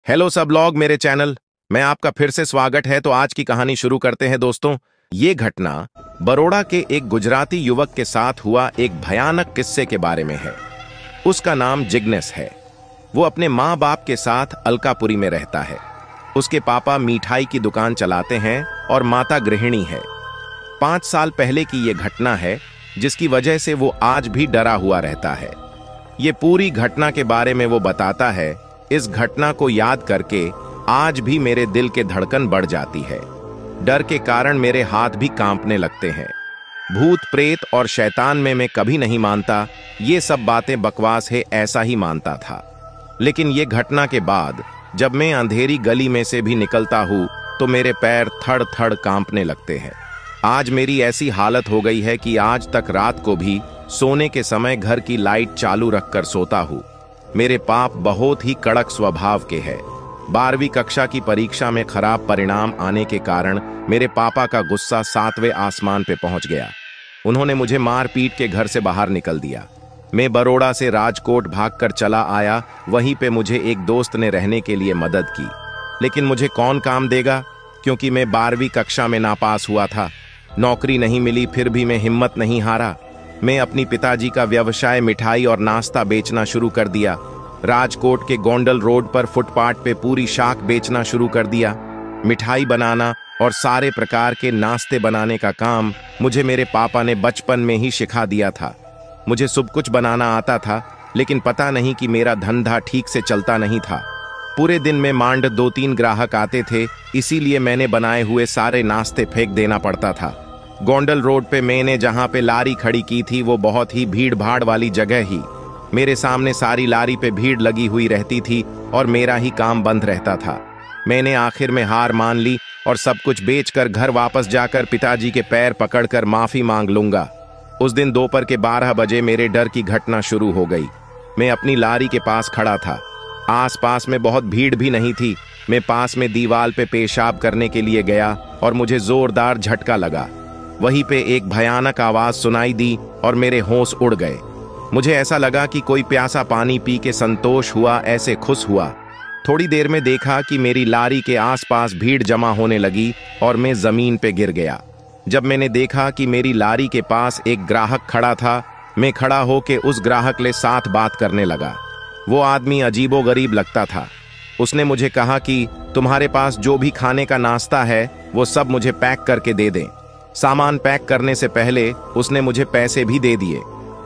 Hello सब लोग मेरे चैनल में आपका फिर से स्वागत है। तो आज की कहानी शुरू करते हैं दोस्तों। ये घटना बड़ौदा के एक गुजराती युवक के साथ हुआ एक भयानक किस्से के बारे में है। उसका नाम जिग्नेश है। वो अपने माँ बाप के साथ अलकापुरी में रहता है। उसके पापा मिठाई की दुकान चलाते हैं और माता गृहिणी है। 5 साल पहले की ये घटना है जिसकी वजह से वो आज भी डरा हुआ रहता है। ये पूरी घटना के बारे में वो बताता है। इस घटना को याद करके आज भी मेरे दिल के धड़कन बढ़ जाती है। डर के कारण मेरे हाथ भी कांपने लगते हैं। भूत प्रेत और शैतान में मैं कभी नहीं मानता। ये सब बातें बकवास है ऐसा ही मानता था। लेकिन ये घटना के बाद जब मैं अंधेरी गली में से भी निकलता हूँ तो मेरे पैर थड़ थड़ कांपने लगते हैं। आज मेरी ऐसी हालत हो गई है कि आज तक रात को भी सोने के समय घर की लाइट चालू रखकर सोता हूँ। मेरे पाप बहुत ही कड़क स्वभाव के हैं। 12वीं कक्षा की परीक्षा में खराब परिणाम आने के कारण मेरे पापा का गुस्सा 7वें आसमान पे पहुंच गया। उन्होंने मुझे मार पीट के घर से बाहर निकल दिया। मैं बड़ौदा से राजकोट भागकर चला आया। वहीं पे मुझे एक दोस्त ने रहने के लिए मदद की। लेकिन मुझे कौन काम देगा, क्योंकि मैं 12वीं कक्षा में नापास हुआ था। नौकरी नहीं मिली, फिर भी मैं हिम्मत नहीं हारा। मैं अपनी पिताजी का व्यवसाय मिठाई और नाश्ता बेचना शुरू कर दिया। राजकोट के गोंडल रोड पर फुटपाथ पे पूरी शाक बेचना शुरू कर दिया। मिठाई बनाना और सारे प्रकार के नाश्ते बनाने का काम मुझे मेरे पापा ने बचपन में ही सिखा दिया था। मुझे सब कुछ बनाना आता था, लेकिन पता नहीं कि मेरा धंधा ठीक से चलता नहीं था। पूरे दिन में मांड 2-3 ग्राहक आते थे, इसीलिए मैंने बनाए हुए सारे नाश्ते फेंक देना पड़ता था। गोंडल रोड पे मैंने जहां पे लारी खड़ी की थी वो बहुत ही भीड़ भाड़ वाली जगह ही। मेरे सामने सारी लारी पे भीड़ लगी हुई रहती थी और मेरा ही काम बंद रहता था। मैंने आखिर में हार मान ली और सब कुछ बेचकर घर वापस जाकर पिताजी के पैर पकड़कर माफी मांग लूंगा। उस दिन दोपहर के 12 बजे मेरे डर की घटना शुरू हो गई। मैं अपनी लारी के पास खड़ा था। आसपास में बहुत भीड़ भी नहीं थी। मैं पास में दीवार पे पेशाब करने के लिए गया और मुझे जोरदार झटका लगा। वहीं पे एक भयानक आवाज सुनाई दी और मेरे होश उड़ गए। मुझे ऐसा लगा कि कोई प्यासा पानी पी के संतोष हुआ, ऐसे खुश हुआ। थोड़ी देर में देखा कि मेरी लारी के आसपास भीड़ जमा होने लगी और मैं जमीन पे गिर गया। जब मैंने देखा कि मेरी लारी के पास एक ग्राहक खड़ा था, मैं खड़ा होके उस ग्राहक के साथ बात करने लगा। वो आदमी अजीबोगरीब लगता था। उसने मुझे कहा कि तुम्हारे पास जो भी खाने का नाश्ता है वो सब मुझे पैक करके दे दें। सामान पैक करने से पहले उसने मुझे पैसे भी दे दिए।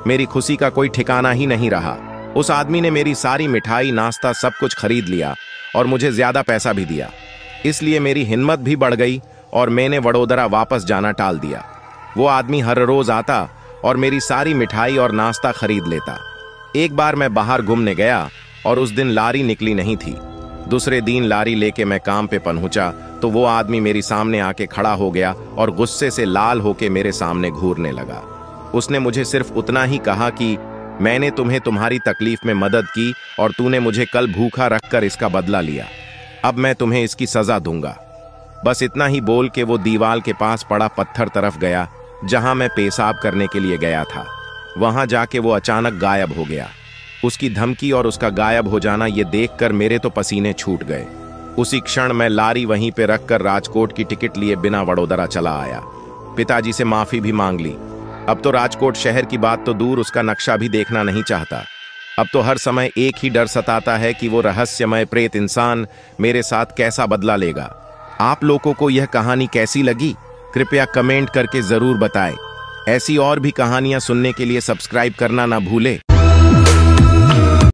मेरी खुशी का कोई ठिकाना ही नहीं रहा। उस आदमी ने मेरी सारी मिठाई नाश्ता सब कुछ खरीद लिया और मुझे ज्यादा पैसा भी दिया। इसलिए मेरी हिम्मत भी बढ़ गई और मैंने वडोदरा वापस जाना टाल दिया। वो आदमी हर रोज आता और मेरी सारी मिठाई और नाश्ता खरीद लेता। एक बार मैं बाहर घूमने गया और उस दिन लारी निकली नहीं थी। दूसरे दिन लारी लेके मैं काम पे पहुंचा तो वो आदमी मेरी सामने आके खड़ा हो गया और गुस्से से लाल होके मेरे सामने घूरने लगा। उसने मुझे सिर्फ उतना ही कहा कि मैंने तुम्हें तुम्हारी तकलीफ में मदद की और तूने मुझे कल भूखा रखकर इसका बदला लिया। अब मैं तुम्हें इसकी सजा दूंगा। बस इतना ही बोल के वो दीवार के पास पड़ा पत्थर तरफ गया जहां मैं पेशाब करने के लिए गया था। वहां जाके वो अचानक गायब हो गया। उसकी धमकी और उसका गायब हो जाना ये देखकर मेरे तो पसीने छूट गए। उसी क्षण मैं लारी वहीं पे रखकर राजकोट की टिकट लिए बिना वडोदरा चला आया। पिताजी से माफी भी मांग ली। अब तो राजकोट शहर की बात तो दूर, उसका नक्शा भी देखना नहीं चाहता। अब तो हर समय एक ही डर सताता है कि वो रहस्यमय प्रेत इंसान मेरे साथ कैसा बदला लेगा। आप लोगों को यह कहानी कैसी लगी, कृपया कमेंट करके जरूर बताएं। ऐसी और भी कहानियां सुनने के लिए सब्सक्राइब करना ना भूले।